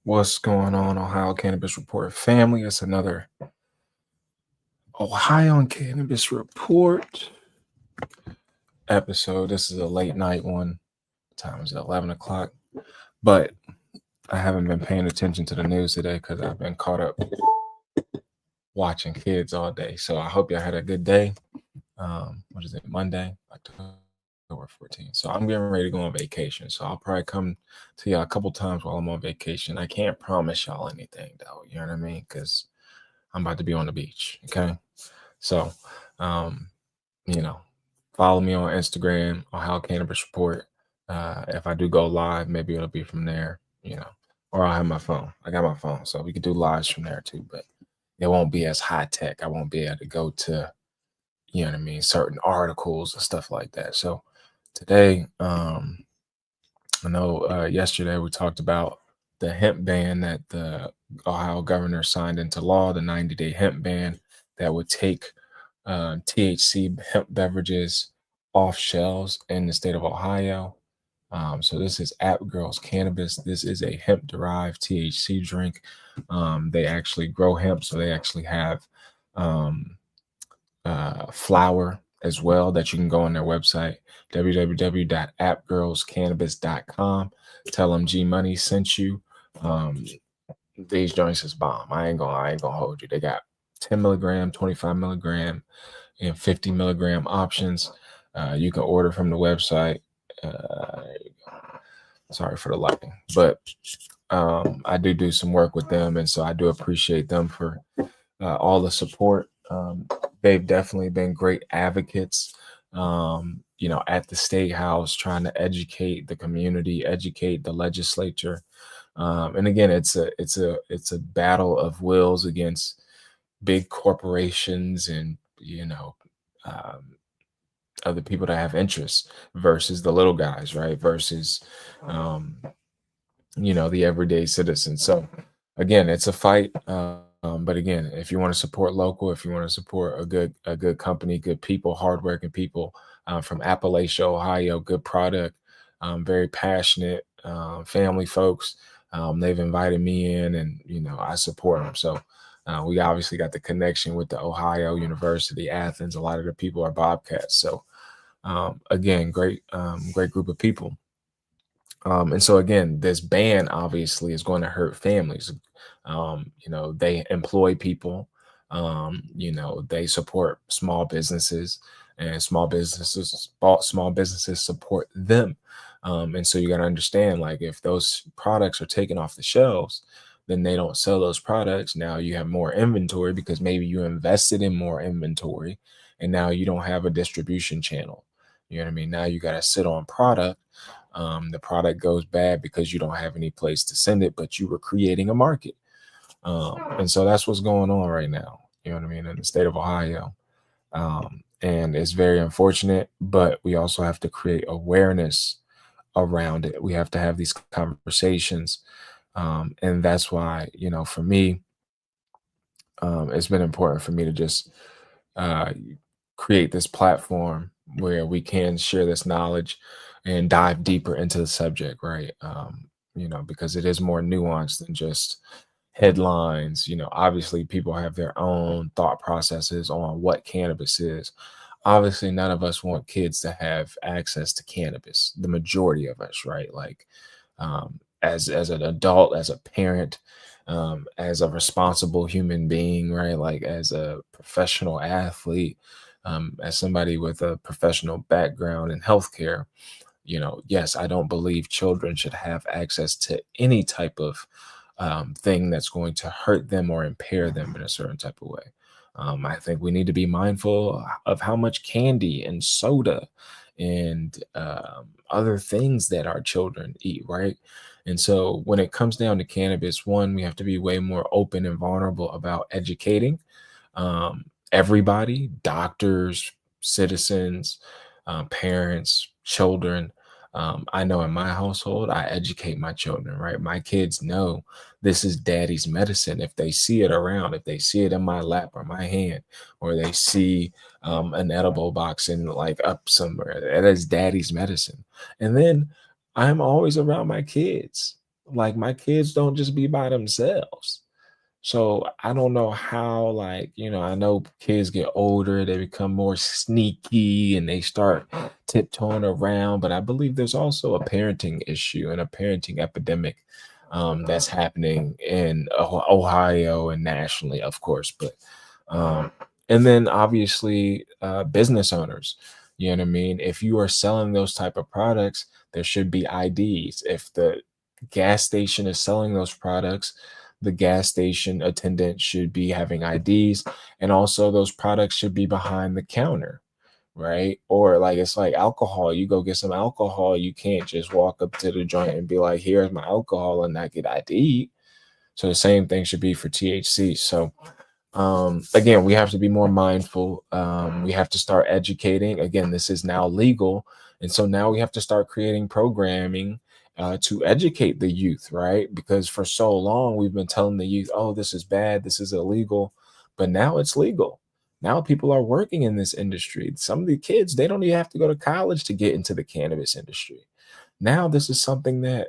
What's going on, Ohio Cannabis Report family? It's another Ohio Cannabis Report episode. This is a late night one. Time is 11 o'clock. But I haven't been paying attention to the news today because I've been caught up watching kids all day. So I hope y'all had a good day. What is it? Monday, October 14th. So I'm getting ready to go on vacation. So I'll probably come to y'all a couple times while I'm on vacation. I can't promise y'all anything though. You know what I mean? Because I'm about to be on the beach. Okay. So, follow me on Instagram, Ohio Cannabis Report. If I do go live, maybe it'll be from there, or I'll have my phone. I got my phone, so we could do lives from there too, but it won't be as high tech. I won't be able to go to, certain articles and stuff like that. So today, I know yesterday we talked about the hemp ban that the Ohio governor signed into law, the 90-day hemp ban that would take THC hemp beverages off shelves in the state of Ohio. So this is App Girls Cannabis. This is a hemp-derived THC drink. They actually grow hemp, so they actually have flower as well that you can go on their website, www.appgirlscannabis.com. Tell them G Money sent you. These joints is bomb. I ain't gonna hold you. They got 10 milligram, 25 milligram, and 50 milligram options. You can order from the website. Sorry for the lighting, but I do some work with them, and so I do appreciate them for all the support. They've definitely been great advocates, at the state house, trying to educate the community, educate the legislature. And again, it's a battle of wills against big corporations and other people that have interests versus the little guys, right? Versus the everyday citizen. So again, it's a fight. But again, if you want to support local, if you want to support a good company, good people, hardworking people from Appalachia, Ohio, good product, very passionate family folks. They've invited me in, and I support them. So we obviously got the connection with the Ohio University, Athens. A lot of the people are Bobcats. So again, great group of people. And so again, this ban obviously is going to hurt families. They employ people. They support small businesses, and small businesses support them. And so you got to understand, like, if those products are taken off the shelves, then they don't sell those products. Now you have more inventory because maybe you invested in more inventory, and now you don't have a distribution channel. You know what I mean? Now you got to sit on product. The product goes bad because you don't have any place to send it, but you were creating a market. And so that's what's going on right now, you know what I mean, in the state of Ohio. And it's very unfortunate, but we also have to create awareness around it. We have to have these conversations. And that's why, for me, it's been important for me to just create this platform where we can share this knowledge and dive deeper into the subject, right? Because it is more nuanced than just headlines. Obviously people have their own thought processes on what cannabis is. Obviously none of us want kids to have access to cannabis, the majority of us, right? Like as an adult, as a parent, as a responsible human being, right? Like as a professional athlete, as somebody with a professional background in healthcare, yes, I don't believe children should have access to any type of thing that's going to hurt them or impair them in a certain type of way. I think we need to be mindful of how much candy and soda and other things that our children eat, right? And so when it comes down to cannabis, one, we have to be way more open and vulnerable about educating everybody, doctors, citizens, parents, children. I know in my household, I educate my children, right? My kids know this is daddy's medicine. If they see it around, if they see it in my lap or my hand, or they see an edible box in like up somewhere, that is daddy's medicine. And then I'm always around my kids. Like my kids don't just be by themselves. So I don't know how, like, I know kids get older, they become more sneaky and they start tiptoeing around, but I believe there's also a parenting issue and a parenting epidemic that's happening in Ohio and nationally, of course. But um, and then obviously business owners, you know what I mean? If you are selling those type of products, there should be IDs. If the gas station is selling those products, the gas station attendant should be having IDs, and also those products should be behind the counter, right? Or like it's like alcohol. You go get some alcohol, you can't just walk up to the joint and be like, "Here's my alcohol," and not get ID. So the same thing should be for THC. So again, we have to be more mindful. We have to start educating. Again, this is now legal, and so now we have to start creating programming to educate the youth, right? Because for so long we've been telling the youth, "Oh, this is bad, this is illegal," but now it's legal. Now people are working in this industry. Some of the kids, they don't even have to go to college to get into the cannabis industry. Now this is something that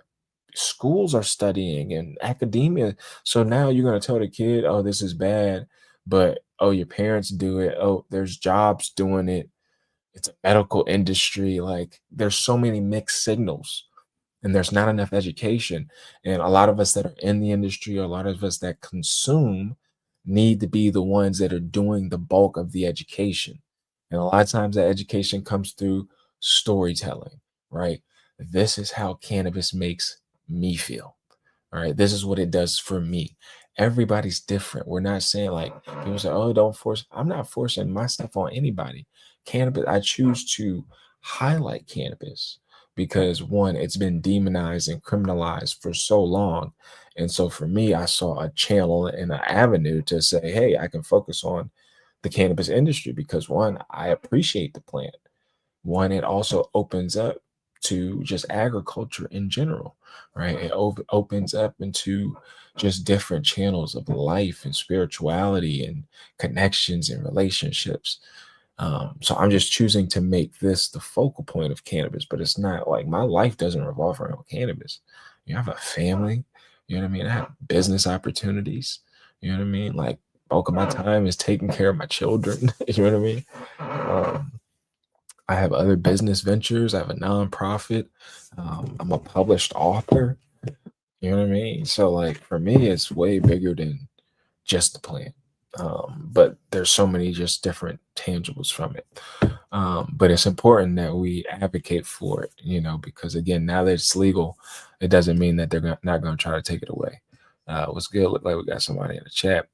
schools are studying and academia. So now you're going to tell the kid, "Oh, this is bad," but oh, your parents do it. Oh, there's jobs doing it. It's a medical industry. Like there's so many mixed signals and there's not enough education. And a lot of us that are in the industry, or a lot of us that consume, need to be the ones that are doing the bulk of the education. And a lot of times that education comes through storytelling, right? This is how cannabis makes me feel. All right, this is what it does for me. Everybody's different. We're not saying like people say, "Oh, don't force." I'm not forcing my stuff on anybody. Cannabis, I choose to highlight cannabis because one, it's been demonized and criminalized for so long. And so for me, I saw a channel and an avenue to say, "Hey, I can focus on the cannabis industry because one, I appreciate the plant. One, it also opens up to just agriculture in general, right? It opens up into just different channels of life and spirituality and connections and relationships. So I'm just choosing to make this the focal point of cannabis, but it's not like my life doesn't revolve around cannabis. I have a family, you know what I mean? I have business opportunities, you know what I mean? Like bulk of my time is taking care of my children, you know what I mean? Um, I have other business ventures. I have a nonprofit. I'm a published author. You know what I mean? So, like, for me, it's way bigger than just the plant. But there's so many just different tangibles from it. But it's important that we advocate for it, because again, now that it's legal, it doesn't mean that they're not going to try to take it away. What's good? Look like we got somebody in the chat.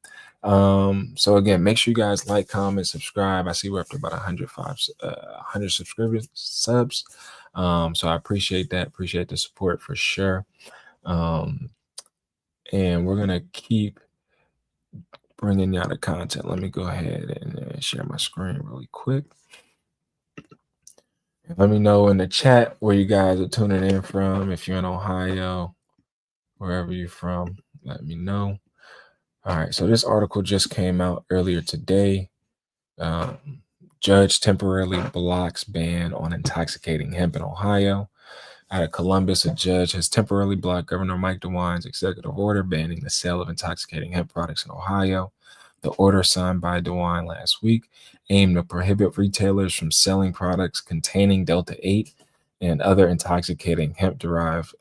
So again, make sure you guys like, comment, subscribe. I see we're up to about 100 subs. So I appreciate that. Appreciate the support for sure. And we're gonna keep bringing y'all the content. Let me go ahead and share my screen really quick. Let me know in the chat where you guys are tuning in from. If you're in Ohio, wherever you're from, let me know. All right, so this article just came out earlier today. Judge temporarily blocks ban on intoxicating hemp in Ohio. Out of Columbus, a judge has temporarily blocked Governor Mike DeWine's executive order banning the sale of intoxicating hemp products in Ohio. The order signed by DeWine last week aimed to prohibit retailers from selling products containing Delta 8 and other intoxicating hemp-derived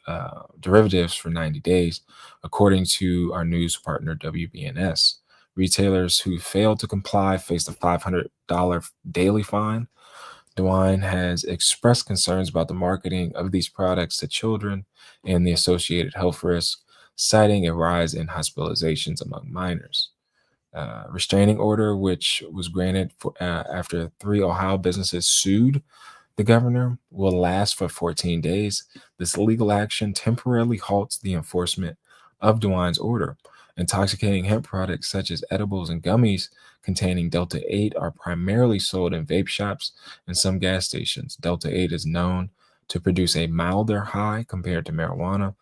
derivatives for 90 days, according to our news partner WBNS. Retailers who failed to comply faced a $500 daily fine. DeWine has expressed concerns about the marketing of these products to children and the associated health risks, citing a rise in hospitalizations among minors. Restraining order, which was granted after 3 Ohio businesses sued the governor, will last for 14 days. This legal action temporarily halts the enforcement of DeWine's order. Intoxicating hemp products such as edibles and gummies containing Delta 8 are primarily sold in vape shops and some gas stations. Delta 8 is known to produce a milder high compared to marijuana.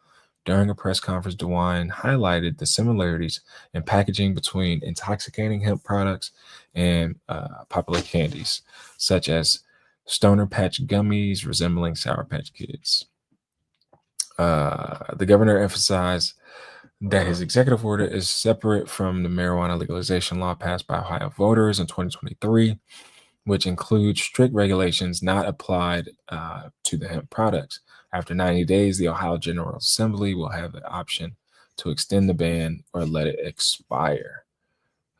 During a press conference, DeWine highlighted the similarities in packaging between intoxicating hemp products and popular candies, such as Stoner Patch gummies resembling Sour Patch Kids. The governor emphasized that his executive order is separate from the marijuana legalization law passed by Ohio voters in 2023, which includes strict regulations not applied to the hemp products. After 90 days, the Ohio General Assembly will have the option to extend the ban or let it expire.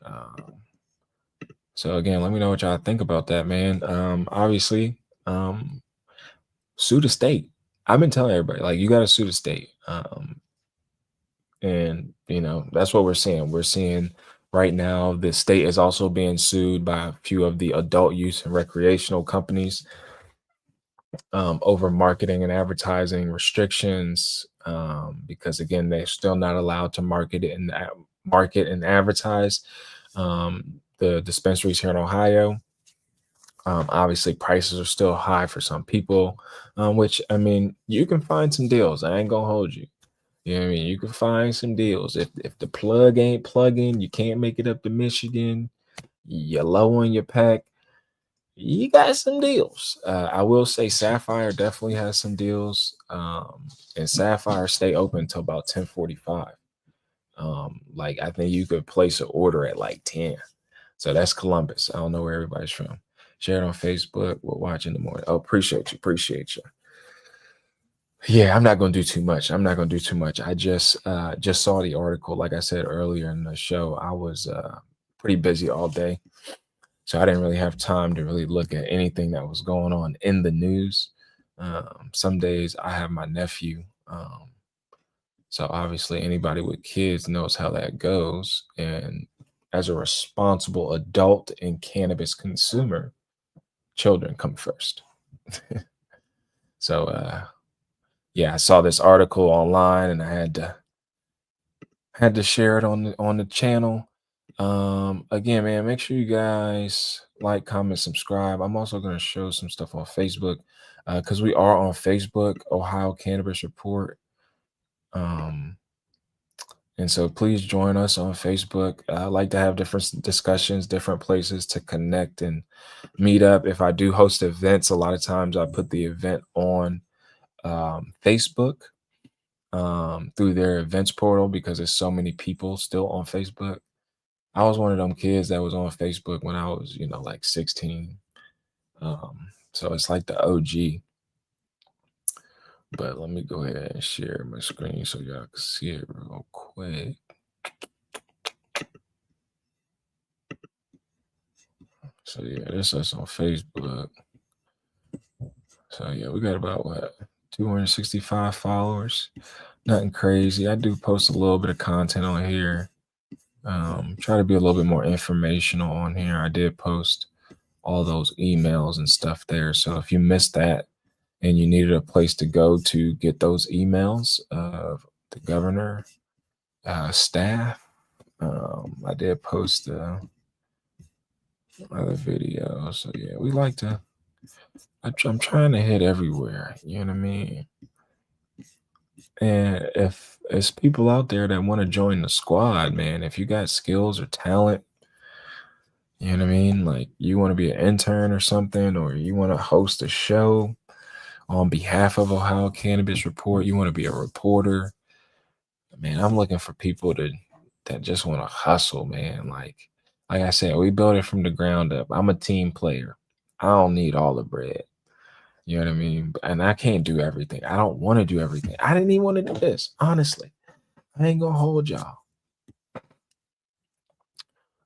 Um, so again, let me know what y'all think about that, man. Obviously, um, sue the state. I've been telling everybody, like, you got to sue the state. And that's what we're seeing. We're seeing right now the state is also being sued by a few of the adult use and recreational companies over marketing and advertising restrictions, because again, they're still not allowed to market and advertise the dispensaries here in Ohio. Obviously, prices are still high for some people, which, I mean, you can find some deals. I ain't gonna hold you. You know what I mean? You can find some deals. If the plug ain't plugging, you can't make it up to Michigan, you're low on your pack, you got some deals. I will say Sapphire definitely has some deals. And Sapphire stay open until about 10:45. Like, I think you could place an order at like 10. So that's Columbus. I don't know where everybody's from. Share it on Facebook. We'll watch in the morning. Oh, appreciate you. Appreciate you. Yeah, I'm not gonna do too much. I'm not gonna do too much. I just saw the article. Like I said earlier in the show, I was pretty busy all day. So I didn't really have time to really look at anything that was going on in the news. Some days I have my nephew. So obviously anybody with kids knows how that goes. And as a responsible adult and cannabis consumer, children come first. So yeah, I saw this article online and I had to share it on the channel. Again, man, make sure you guys like, comment, subscribe. I'm also going to show some stuff on Facebook, because we are on Facebook, Ohio Cannabis Report. And so please join us on Facebook. I like to have different discussions, different places to connect and meet up. If I do host events, a lot of times I put the event on Facebook, through their events portal, because there's so many people still on Facebook. I was one of them kids that was on Facebook when I was, like 16. So it's like the OG. But let me go ahead and share my screen so y'all can see it real quick. So yeah, this is us on Facebook. So yeah, we got about 265 followers. Nothing crazy. I do post a little bit of content on here. Try to be a little bit more informational on here. I did post all those emails and stuff there. So if you missed that and you needed a place to go to get those emails of the governor, staff, I did post other videos. So yeah, we like to. I'm trying to hit everywhere. You know what I mean? And if there's people out there that want to join the squad, man, if you got skills or talent, you know what I mean? Like, you want to be an intern or something, or you want to host a show on behalf of Ohio Cannabis Report, you want to be a reporter, man, I'm looking for people that just want to hustle, man. Like I said, we built it from the ground up. I'm a team player. I don't need all the bread. You know what I mean? And I can't do everything. I don't want to do everything. I didn't even want to do this. Honestly, I ain't gonna hold y'all.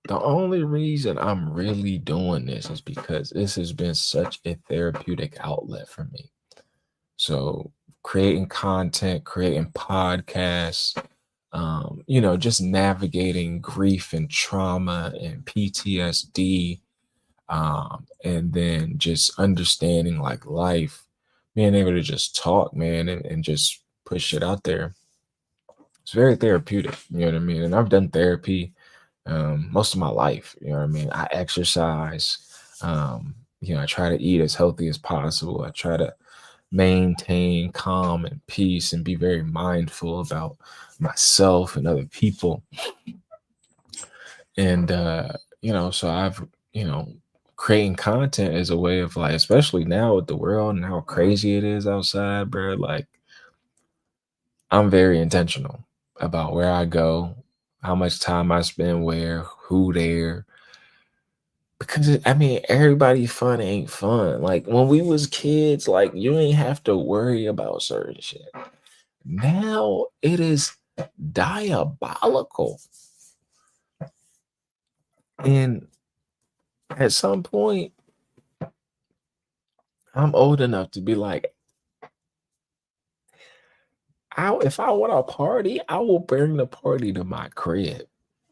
The only reason I'm really doing this is because this has been such a therapeutic outlet for me. So creating content, creating podcasts, just navigating grief and trauma and PTSD, and then just understanding like life, being able to just talk, man, and just push it out there. It's very therapeutic, you know what I mean? And I've done therapy most of my life, you know what I mean? I exercise, I try to eat as healthy as possible. I try to maintain calm and peace and be very mindful about myself and other people. And so I've, creating content is a way of, like, especially now with the world and how crazy it is outside, bro. Like, I'm very intentional about where I go, how much time I spend where, who there. Because I mean, everybody fun ain't fun. Like when we was kids, like you ain't have to worry about certain shit. Now it is diabolical. And at some point, I'm old enough to be like, if I want a party, I will bring the party to my crib.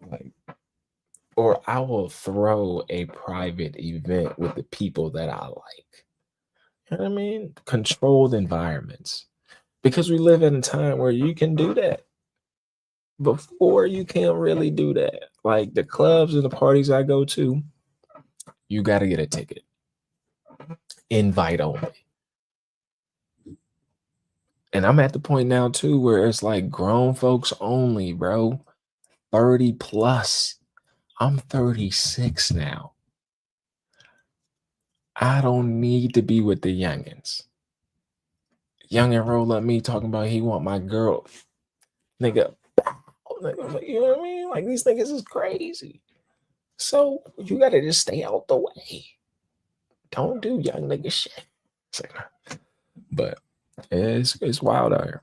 Like, or I will throw a private event with the people that I like. You know what I mean? Controlled environments. Because we live in a time where you can do that. Before you can't really do that. Like the clubs and the parties I go to, you got to get a ticket. Invite only. And I'm at the point now too where it's like grown folks only, bro. 30 plus. I'm 36 now. I don't need to be with the youngins. Youngin roll up me talking about he want my girl. Nigga, you know what I mean? Like these niggas is crazy. So you gotta just stay out the way. Don't do young nigga shit. But it's wild out here.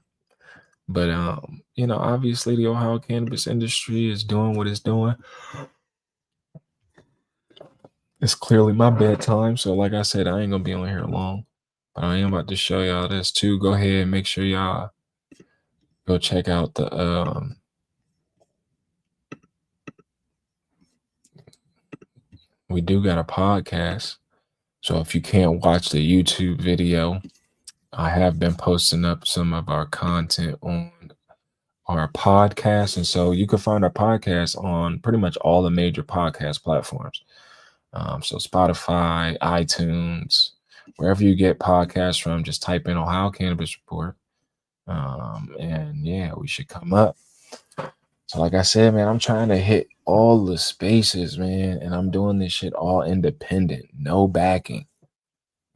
But you know, obviously the Ohio cannabis industry is doing what it's doing. It's clearly my bedtime, so like I said, I ain't gonna be on here long. But I am about to show y'all this too. Go ahead and make sure y'all go check out the we do got a podcast. So if you can't watch the YouTube video, I have been posting up some of our content on our podcast. And so you can find our podcast on pretty much all the major podcast platforms. So Spotify, iTunes, wherever you get podcasts from, just type in Ohio Cannabis Report. And yeah, we should come up. So like I said, man, I'm trying to hit all the spaces, man. And I'm doing this shit all independent, no backing.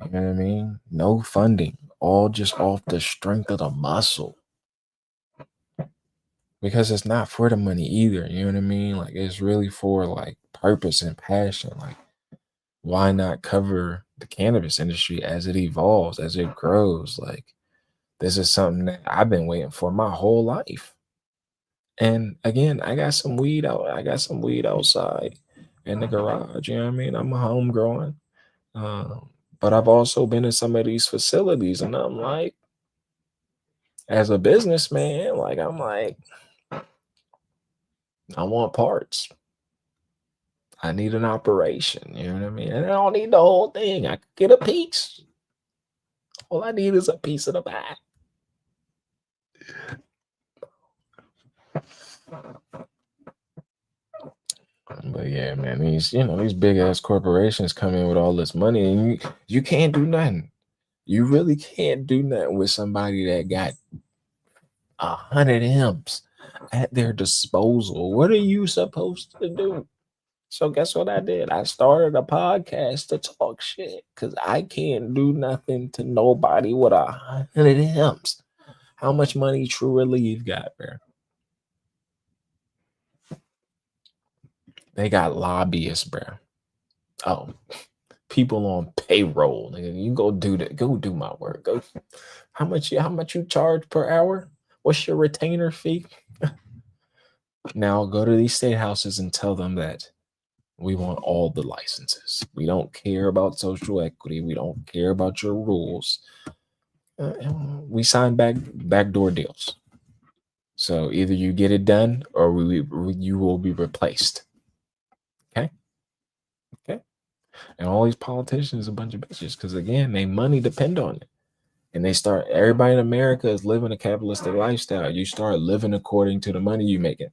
You know what I mean? No funding, all just off the strength of the muscle. Because it's not for the money either. You know what I mean? Like it's really for like purpose and passion. Like, why not cover the cannabis industry as it evolves, as it grows? Like, this is something that I've been waiting for my whole life. And again, I got some weed out. I got some weed outside in the garage. You know what I mean? I'm a homegrown. But I've also been in some of these facilities, and I'm like, as a businessman, like I'm like, I want parts. I need an operation. You know what I mean? And I don't need the whole thing. I could get a piece. All I need is a piece of the pie. But yeah, man, these big ass corporations come in with all this money, and you can't do nothing. You really can't do nothing with somebody that got 100 M's at their disposal. What are you supposed to do? So guess what I did? I started a podcast to talk shit because I can't do nothing to nobody with 100 M's. How much money True Relief got, bro? They got lobbyists, bro. Oh, people on payroll. Nigga, you go do that. Go do my work. Go. How much you charge per hour? What's your retainer fee? Now go to these state houses and tell them that we want all the licenses. We don't care about social equity. We don't care about your rules. We sign backdoor deals. So either you get it done or you will be replaced. Okay. Okay. And all these politicians, a bunch of bitches, because again, they money depend on it. And everybody in America is living a capitalistic lifestyle. You start living according to the money you making.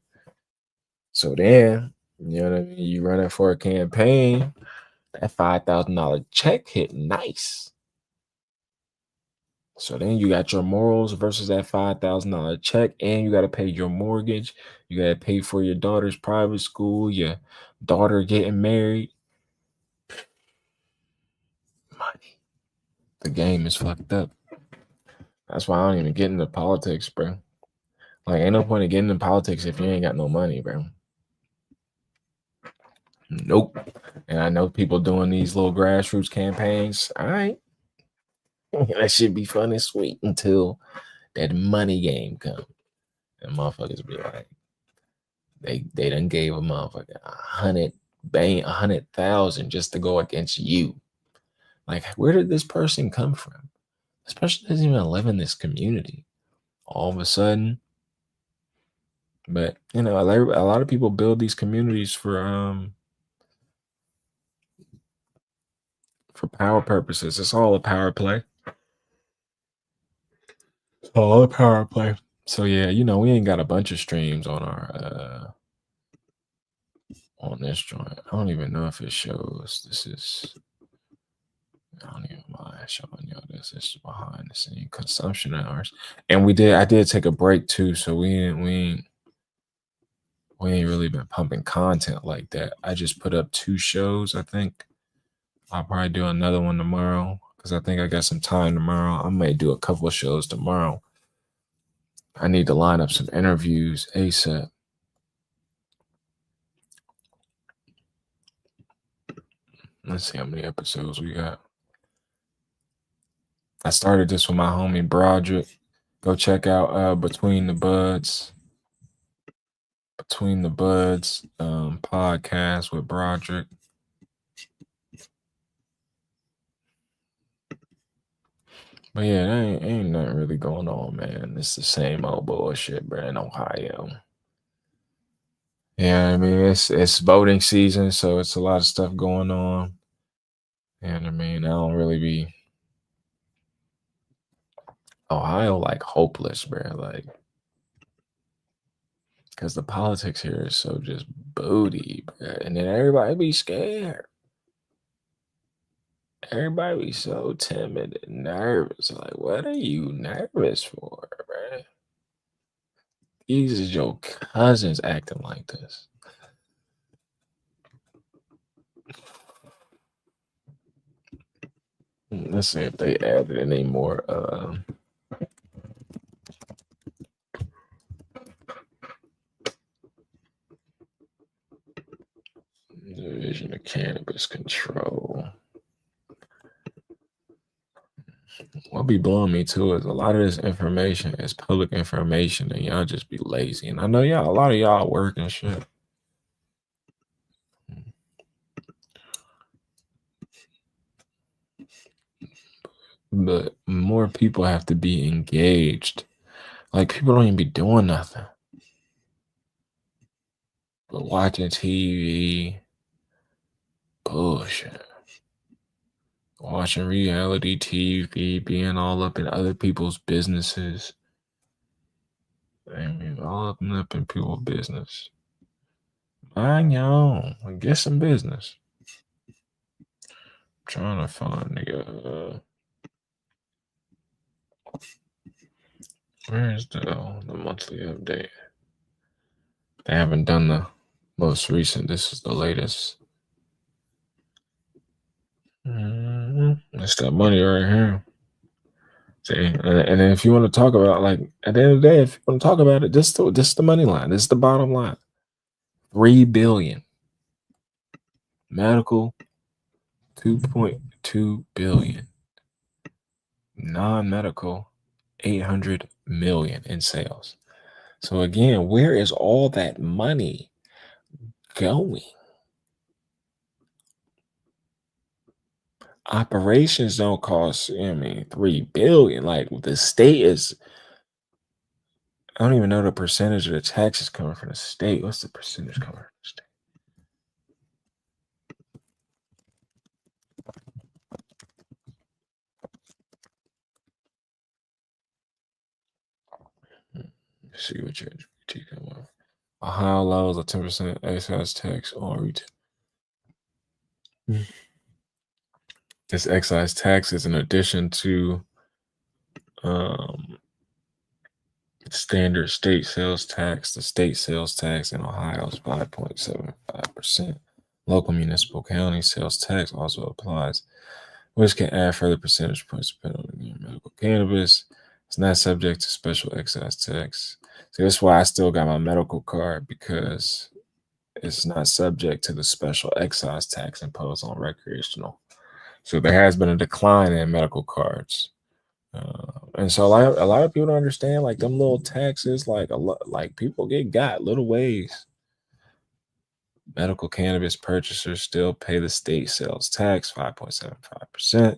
So then, you know what I mean? You running for a campaign, that $5,000 check hit nice. So then you got your morals versus that $5,000 check, and you got to pay your mortgage. You got to pay for your daughter's private school, your daughter getting married. Money. The game is fucked up. That's why I don't even get into politics, bro. Like, ain't no point in getting in politics if you ain't got no money, bro. Nope. And I know people doing these little grassroots campaigns. All right. That should be fun and sweet until that money game comes. And motherfuckers be like, they done gave a motherfucker 100,000 just to go against you. Like, where did this person come from? This person doesn't even live in this community. All of a sudden, but you know, a lot of people build these communities for power purposes. It's all a power play. It's all a power play. So yeah, you know, we ain't got a bunch of streams on our on this joint. I don't even know if it shows. This is, I don't even mind showing y'all this. This is behind the scene consumption hours. And I did take a break too, so we ain't really been pumping content like that. I just put up 2 shows, I think. I'll probably do another one tomorrow because I think I got some time tomorrow. I may do a couple of shows tomorrow. I need to line up some interviews ASAP. Let's see how many episodes we got. I started this with my homie Broderick. Go check out Between the Buds. Between the Buds podcast with Broderick. But yeah, ain't nothing really going on, man. It's the same old bullshit, bro, in Ohio. Yeah, I mean, it's voting season, so it's a lot of stuff going on. And I mean, I don't really be Ohio like hopeless, bro. Like, because the politics here is so just booty, bro. And then everybody be scared. Everybody be so timid and nervous. Like, what are you nervous for, bro? These is your cousins acting like this. Let's see if they added any more Division of Cannabis Control. What be blowing me too is a lot of this information is public information and y'all just be lazy. And I know a lot of y'all work and shit. But more people have to be engaged. Like, people don't even be doing nothing but watching TV, bullshit. Watching reality TV, being all up in other people's businesses. I mean, all up in people's business. Mind your own. Get some business. I'm trying to find where's the monthly update? They haven't done the most recent. This is the latest. That's that money right here. See, and then if you want to talk about, like, at the end of the day, if you want to talk about it, this is the money line. This is the bottom line. $3 billion. Medical, $2.2 billion. Non-medical, $800 million in sales. So again, where is all that money going? Operations don't cost, $3 billion. Like, the state is, I don't even know the percentage of the taxes coming from the state. What's the percentage coming from the state? Let's see what ChatGPT come up. Ohio allows a 10% excise tax on retail. This excise tax is in addition to standard state sales tax. The state sales tax in Ohio is 5.75%. Local municipal county sales tax also applies, which can add further percentage points depending on medical cannabis. It's not subject to special excise tax. So that's why I still got my medical card, because it's not subject to the special excise tax imposed on recreational. So there has been a decline in medical cards. And so a lot of people don't understand, like, them little taxes, like a lot, like, people get got little ways. Medical cannabis purchasers still pay the state sales tax 5.75%,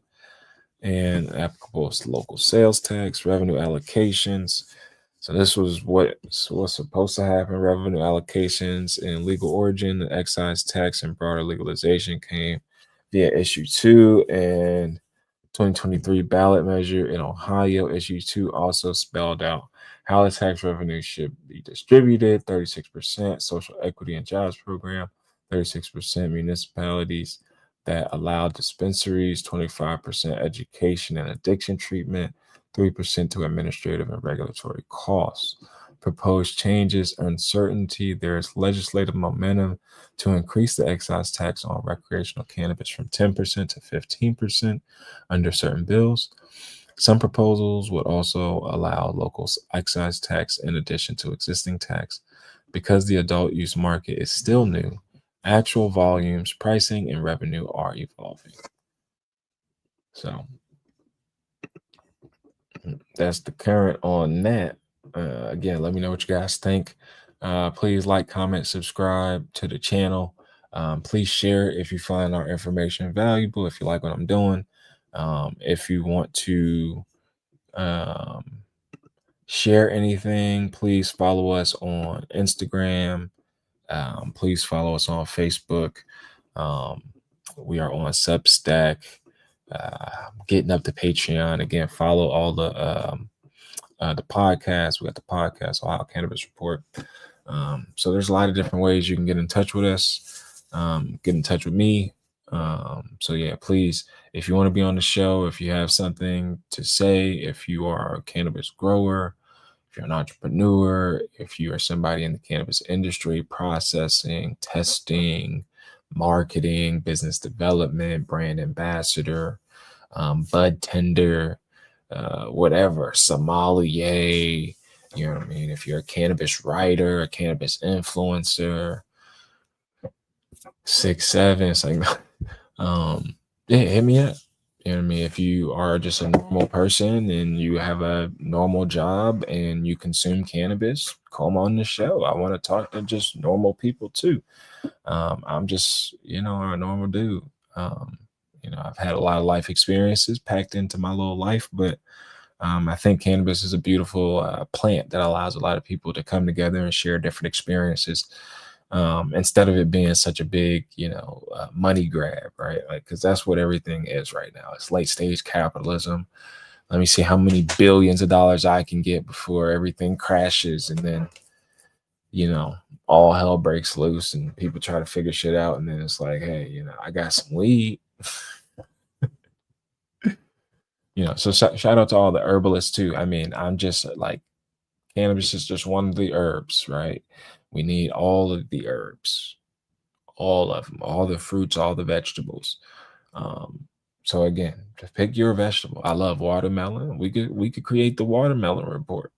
and applicable local sales tax, revenue allocations. So this was what's supposed to happen. Revenue allocations in legal origin, the excise tax, and broader legalization came via issue 2 and 2023 ballot measure in Ohio. Issue 2 also spelled out how the tax revenue should be distributed: 36% social equity and jobs program, 36% municipalities that allow dispensaries, 25% education and addiction treatment, 3% to administrative and regulatory costs. Proposed changes, uncertainty. There is legislative momentum to increase the excise tax on recreational cannabis from 10% to 15% under certain bills. Some proposals would also allow local excise tax in addition to existing tax. Because the adult use market is still new, actual volumes, pricing, and revenue are evolving. So that's the current on that. Again, let me know what you guys think. Please like, comment, subscribe to the channel. Please share if you find our information valuable, if you like what I'm doing. If you want to um, share anything, please follow us on Instagram. Please follow us on Facebook. Um, we are on Substack. Getting up to Patreon. Again, follow all the podcast. We got the podcast, Ohio Cannabis Report. So there's a lot of different ways you can get in touch with us, get in touch with me. So yeah, please, if you want to be on the show, if you have something to say, if you are a cannabis grower, if you're an entrepreneur, if you are somebody in the cannabis industry, processing, testing, marketing, business development, brand ambassador, bud tender, whatever, sommelier, you know what I mean? If you're a cannabis writer, a cannabis influencer, 6'7", it's like, yeah, hit me up. You know what I mean? If you are just a normal person and you have a normal job and you consume cannabis, come on the show. I want to talk to just normal people too. I'm just, a normal dude. I've had a lot of life experiences packed into my little life, but I think cannabis is a beautiful plant that allows a lot of people to come together and share different experiences, instead of it being such a big, money grab, right? Like, because that's what everything is right now. It's late stage capitalism. Let me see how many billions of dollars I can get before everything crashes, and then, all hell breaks loose and people try to figure shit out. And then it's like, hey, I got some weed. So shout out to all the herbalists too. I mean, I'm just like, cannabis is just one of the herbs, right? We need all of the herbs, all of them, all the fruits, all the vegetables. So again, just pick your vegetable. I love watermelon. We could create the watermelon report.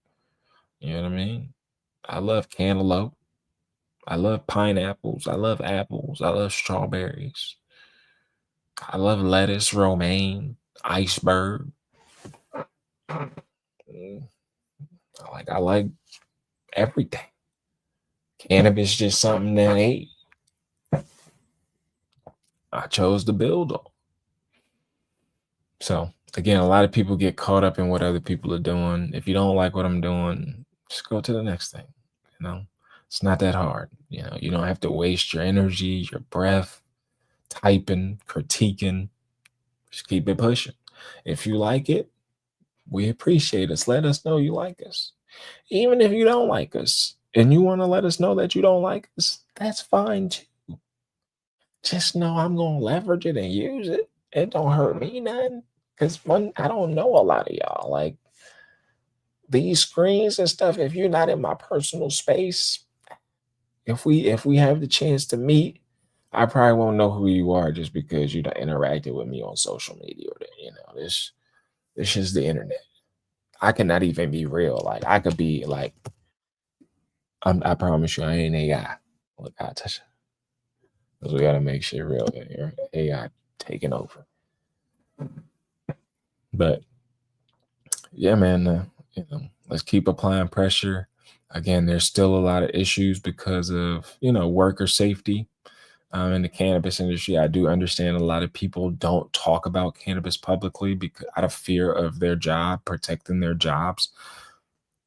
You know what I mean? I love cantaloupe. I love pineapples. I love apples. I love strawberries. I love lettuce, romaine, iceberg. Mm, I like everything. Cannabis just something that I chose to build on. So again, a lot of people get caught up in what other people are doing. If you don't like what I'm doing, just go to the next thing. It's not that hard. You don't have to waste your energy, your breath, typing, critiquing. Just keep it pushing. If you like it, we appreciate us. Let us know you like us. Even if you don't like us and you want to let us know that you don't like us, that's fine too. Just know I'm going to leverage it and use it. It don't hurt me none. Because I don't know a lot of y'all. Like, these screens and stuff, if you're not in my personal space, if we have the chance to meet, I probably won't know who you are just because you don't interacted with me on social media. This is the internet. I cannot even be real. Like, I could be like I promise you, I ain't AI. Look, I touch it. 'Cause we gotta make shit real here. AI taking over. But yeah, man, let's keep applying pressure. Again, there's still a lot of issues because of worker safety in the cannabis industry. I do understand a lot of people don't talk about cannabis publicly because out of fear of their job, protecting their jobs,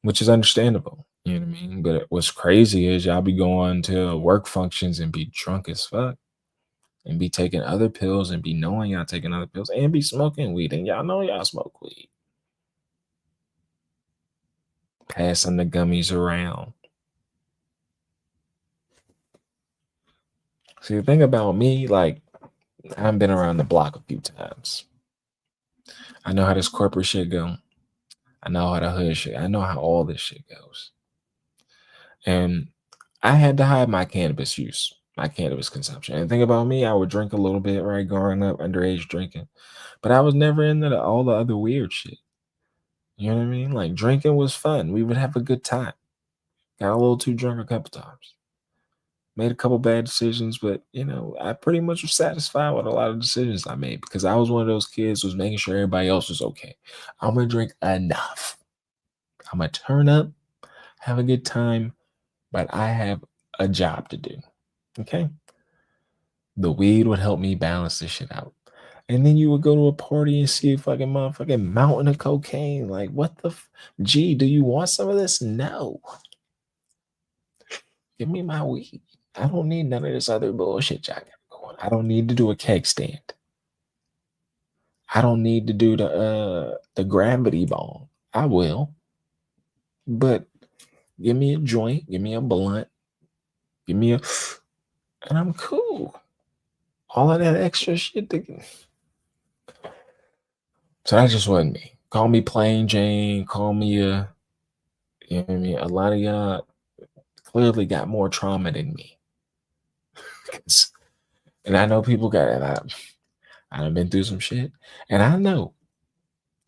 which is understandable. You know what I mean? But what's crazy is y'all be going to work functions and be drunk as fuck and be taking other pills and be knowing y'all taking other pills and be smoking weed and y'all know y'all smoke weed. Passing the gummies around. See, the thing about me, like, I've been around the block a few times. I know how this corporate shit go. I know how the hood shit. I know how all this shit goes. And I had to hide my cannabis use, my cannabis consumption. And the thing about me, I would drink a little bit, right, growing up, underage drinking. But I was never into all the other weird shit. You know what I mean? Like drinking was fun. We would have a good time. Got a little too drunk a couple times. Made a couple bad decisions, but I pretty much was satisfied with a lot of decisions I made because I was one of those kids who was making sure everybody else was okay. I'm gonna drink enough. I'm gonna turn up, have a good time, but I have a job to do. Okay. The weed would help me balance this shit out. And then you would go to a party and see a fucking motherfucking mountain of cocaine. Like, what the gee, do you want some of this? No. Give me my weed. I don't need none of this other bullshit y'all got going. I don't need to do a keg stand. I don't need to do the gravity bong. I will. But give me a joint, give me a blunt, give me a and I'm cool. All of that extra shit so that just wasn't me. Call me plain Jane, call me you know what I mean? A lot of y'all clearly got more trauma than me. And I know people got it. I've been through some shit. And I know,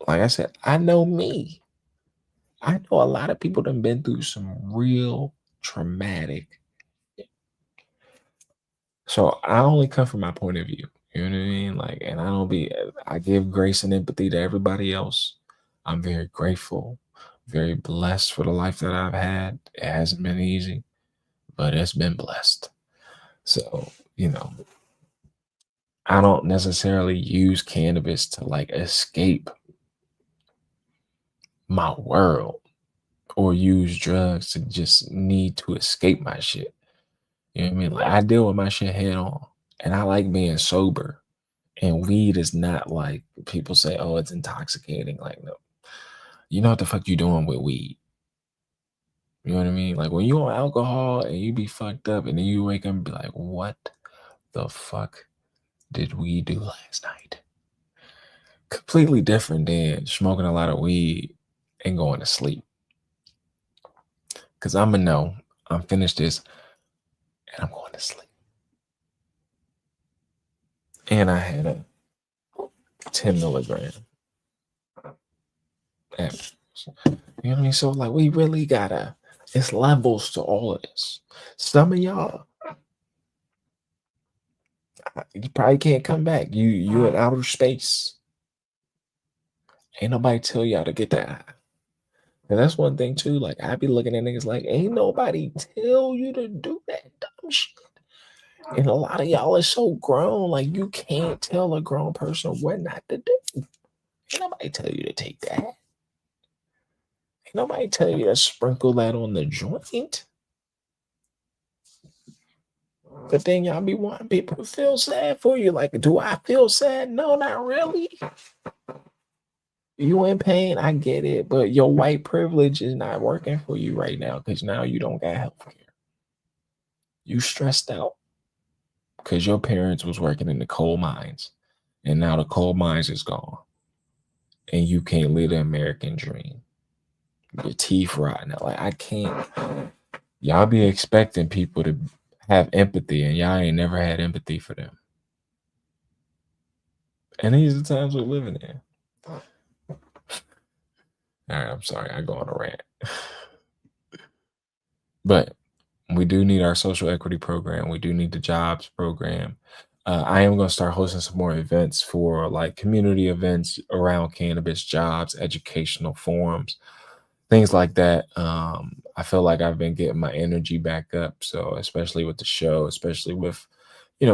like I said, I know me. I know a lot of people done been through some real traumatic. So I only come from my point of view. You know what I mean? Like, and I give grace and empathy to everybody else. I'm very grateful, very blessed for the life that I've had. It hasn't been easy, but it's been blessed. So, I don't necessarily use cannabis to like escape my world or use drugs to just need to escape my shit. You know what I mean? Like I deal with my shit head on and I like being sober. And weed is not like people say, oh, it's intoxicating. Like, no. You know what the fuck you doing with weed? You know what I mean? Like when you on alcohol and you be fucked up and then you wake up and be like, what the fuck did we do last night? Completely different than smoking a lot of weed and going to sleep. Cause I'm gonna know I'm finished this and I'm going to sleep. And I had a 10 milligram. After. You know what I mean? So like we really gotta, it's levels to all of this. Some of y'all, you probably can't come back. You in outer space. Ain't nobody tell y'all to get that. And that's one thing too. Like I be looking at niggas like, ain't nobody tell you to do that dumb shit. And a lot of y'all are so grown, like you can't tell a grown person what not to do. Ain't nobody tell you to take that. Ain't nobody tell you to sprinkle that on the joint. But then y'all be wanting people to feel sad for you. Like, do I feel sad? No, not really. You in pain, I get it, but your white privilege is not working for you right now because now you don't got health care. You stressed out because your parents was working in the coal mines, and now the coal mines is gone, and you can't live the American dream. Your teeth rotting out. Like I can't. Y'all be expecting people to have empathy, and y'all ain't never had empathy for them. And these are the times we're living in. All right, I'm sorry, I go on a rant. But we do need our social equity program. We do need the jobs program. I am going to start hosting some more events for like community events around cannabis, jobs, educational forums, things like that. I feel like I've been getting my energy back up. So especially with the show, especially with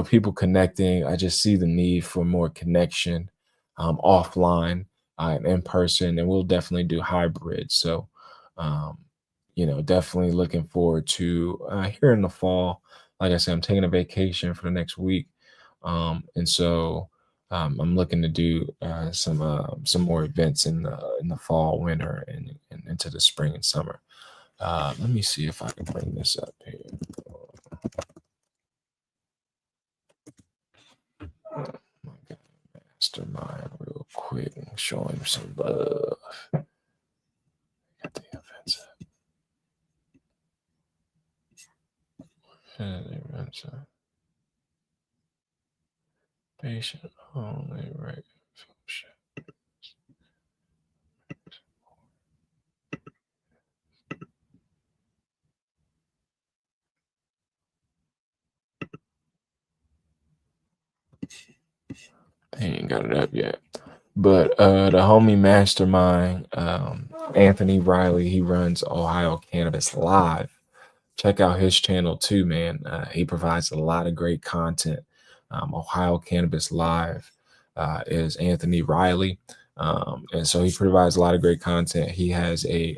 people connecting, I just see the need for more connection, offline and in person, and we'll definitely do hybrid. So, um, definitely looking forward to here in the fall. Like I said, I'm taking a vacation for the next week, and so. I'm looking to do some more events in the fall, winter, and into the spring and summer. Let me see if I can bring this up here. My mastermind real quick and show him some love. Got the events up. Patient only right. He ain't got it up yet. But the homie mastermind, Anthony Riley, he runs Ohio Cannabis Live. Check out his channel too, man. He provides a lot of great content. Ohio Cannabis Live is Anthony Riley. And so he provides a lot of great content. He has a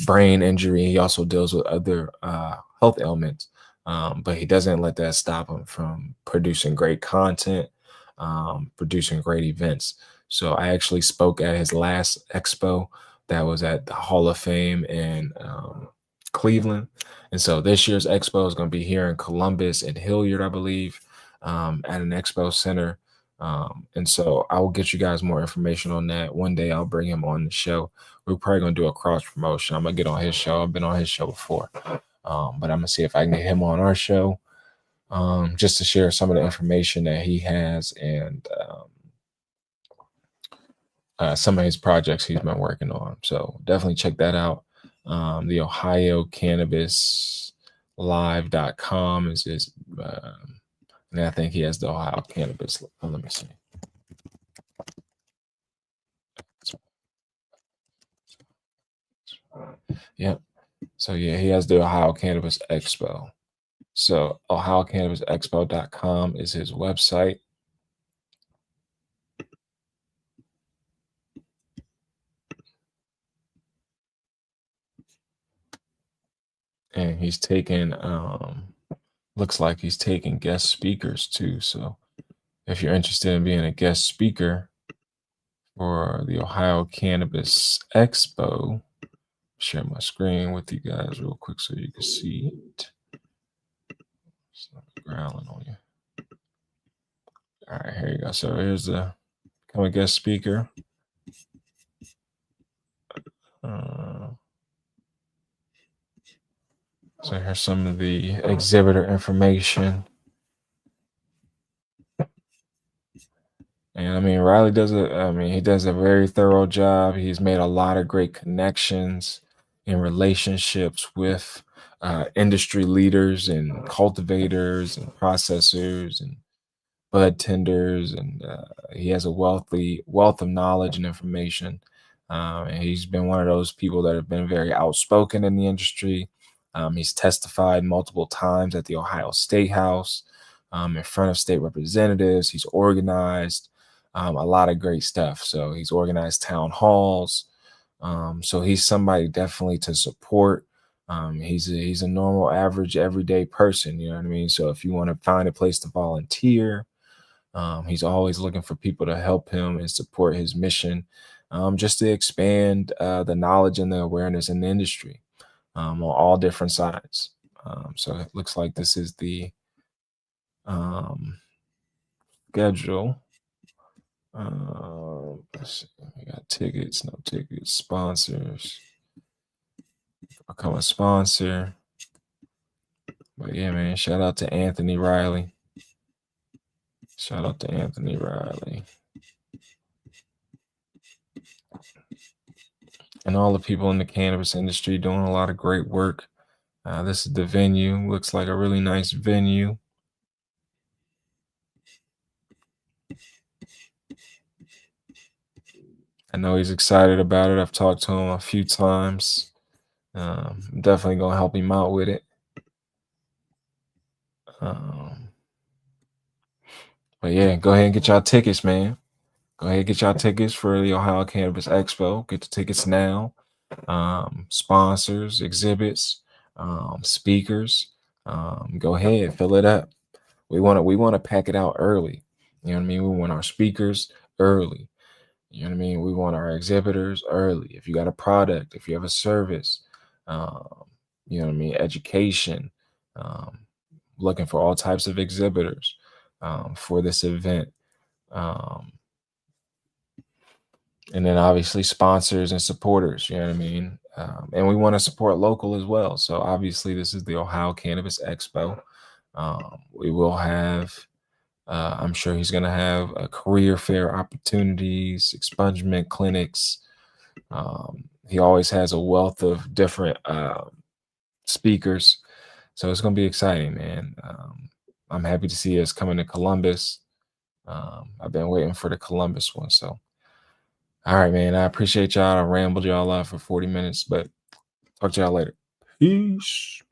brain injury. He also deals with other health ailments, but he doesn't let that stop him from producing great content, producing great events. So I actually spoke at his last expo that was at the Hall of Fame in Cleveland. And so this year's expo is going to be here in Columbus and Hilliard, I believe, at an expo center. And so I will get you guys more information on that. One day I'll bring him on the show. We're probably gonna do a cross promotion. I'm gonna get on his show. I've been on his show before, but I'm gonna see if I can get him on our show, just to share some of the information that he has and some of his projects he's been working on. So definitely check that out. The Ohio Cannabis Live.com is his, and I think he has the Ohio Cannabis. Let me see. Yep. So yeah, he has the Ohio Cannabis Expo. So OhioCannabisExpo.com is his website. And he's taking looks like he's taking guest speakers too. So if you're interested in being a guest speaker for the Ohio Cannabis Expo, share my screen with you guys real quick so you can see it. Stop growling on you. All right, here you go. So here's the become a guest speaker. So here's some of the exhibitor information. And I mean, Riley he does a very thorough job. He's made a lot of great connections and relationships with industry leaders and cultivators and processors and bud tenders, and he has a wealth of knowledge and information. And he's been one of those people that have been very outspoken in the industry. He's testified multiple times at the Ohio State House, in front of state representatives. He's organized a lot of great stuff. So he's organized town halls. So he's somebody definitely to support. He's a normal, average, everyday person. You know what I mean? So if you want to find a place to volunteer, he's always looking for people to help him and support his mission, just to expand the knowledge and the awareness in the industry, on all different sides. So it looks like this is the schedule. Let's see. We got tickets, no tickets, sponsors. Become a sponsor. But yeah, man, shout out to Anthony Riley. Shout out to Anthony Riley. And all the people in the cannabis industry doing a lot of great work. This is the venue. Looks like a really nice venue. I know he's excited about it. I've talked to him a few times. I'm definitely gonna help him out with it. Um, but yeah, go ahead and get y'all tickets, man. Go ahead and get y'all tickets for the Ohio Cannabis Expo. Get the tickets now. Sponsors, exhibits, speakers. Go ahead, fill it up. We want to pack it out early. You know what I mean? We want our speakers early. You know what I mean? We want our exhibitors early. If you got a product, if you have a service, um, you know what I mean? Education, um, looking for all types of exhibitors for this event. Um, and then obviously sponsors and supporters, you know what I mean? And we want to support local as well. So obviously, this is the Ohio Cannabis Expo. We will have I'm sure he's going to have career fair opportunities, expungement clinics. He always has a wealth of different speakers. So it's going to be exciting, man. I'm happy to see us coming to Columbus. I've been waiting for the Columbus one. So, all right, man. I appreciate y'all. I rambled y'all out for 40 minutes, but talk to y'all later. Peace.